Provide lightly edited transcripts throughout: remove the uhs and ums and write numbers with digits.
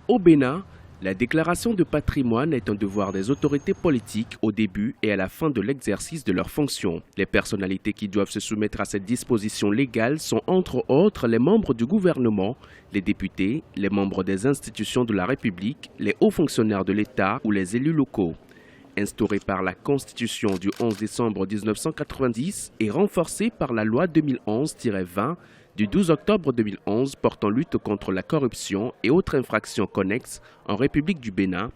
Au Bénin, la déclaration de patrimoine est un devoir des autorités politiques au début et à la fin de l'exercice de leurs fonctions. Les personnalités qui doivent se soumettre à cette disposition légale sont entre autres les membres du gouvernement, les députés, les membres des institutions de la République, les hauts fonctionnaires de l'État ou les élus locaux. Instaurée par la Constitution du 11 décembre 1990 et renforcée par la loi 2011-20 du 12 octobre 2011 portant lutte contre la corruption et autres infractions connexes en République du Bénin,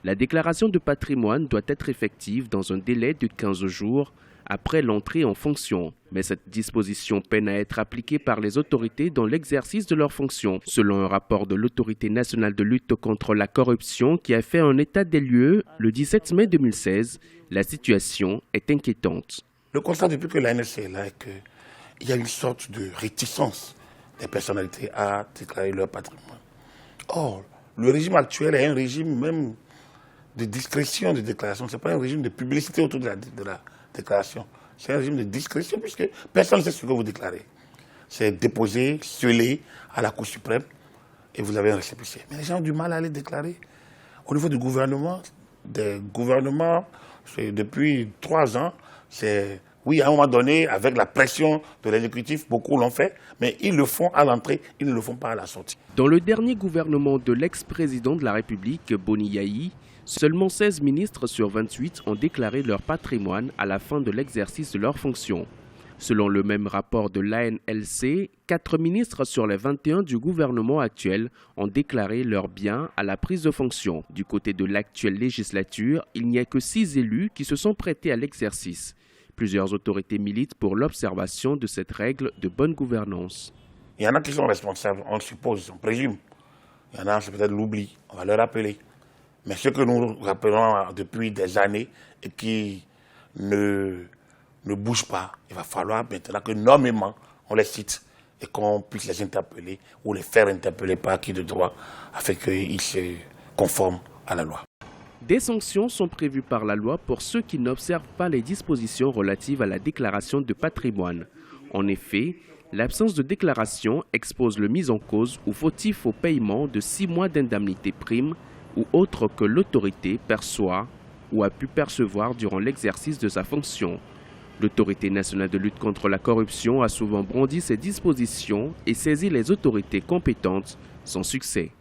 la déclaration de patrimoine doit être effective dans un délai de 15 jours après l'entrée en fonction. Mais cette disposition peine à être appliquée par les autorités dans l'exercice de leurs fonctions. Selon un rapport de l'Autorité nationale de lutte contre la corruption qui a fait un état des lieux le 17 mai 2016, la situation est inquiétante. Le constat depuis que l'ANSC est là est qu'il y a une sorte de réticence des personnalités à déclarer leur patrimoine. Or, le régime actuel est un régime même de discrétion de déclaration. Ce n'est pas un régime de publicité autour de la déclaration. C'est un régime de discrétion puisque personne ne sait ce que vous déclarez. C'est déposé, scellé à la Cour suprême et vous avez un récépissé. Mais les gens ont du mal à les déclarer. Au niveau du gouvernement, des gouvernements, depuis 3 ans, oui, à un moment donné, avec la pression de l'exécutif, beaucoup l'ont fait, mais ils le font à l'entrée, ils ne le font pas à la sortie. Dans le dernier gouvernement de l'ex-président de la République, Boni Yayi, seulement 16 ministres sur 28 ont déclaré leur patrimoine à la fin de l'exercice de leurs fonctions. Selon le même rapport de l'ANLC, 4 ministres sur les 21 du gouvernement actuel ont déclaré leurs biens à la prise de fonction. Du côté de l'actuelle législature, il n'y a que 6 élus qui se sont prêtés à l'exercice. Plusieurs autorités militent pour l'observation de cette règle de bonne gouvernance. Il y en a qui sont responsables, on suppose, on présume. Il y en a, c'est peut-être l'oubli, on va leur rappeler. Mais ce que nous rappelons depuis des années et qui ne bougent pas, il va falloir maintenant que nommément on les cite et qu'on puisse les interpeller ou les faire interpeller par acquis de droit afin qu'ils se conforment à la loi. Des sanctions sont prévues par la loi pour ceux qui n'observent pas les dispositions relatives à la déclaration de patrimoine. En effet, l'absence de déclaration expose le mis en cause ou fautif au paiement de 6 mois d'indemnité prime ou autre que l'autorité perçoit ou a pu percevoir durant l'exercice de sa fonction. L'Autorité nationale de lutte contre la corruption a souvent brandi ces dispositions et saisi les autorités compétentes sans succès.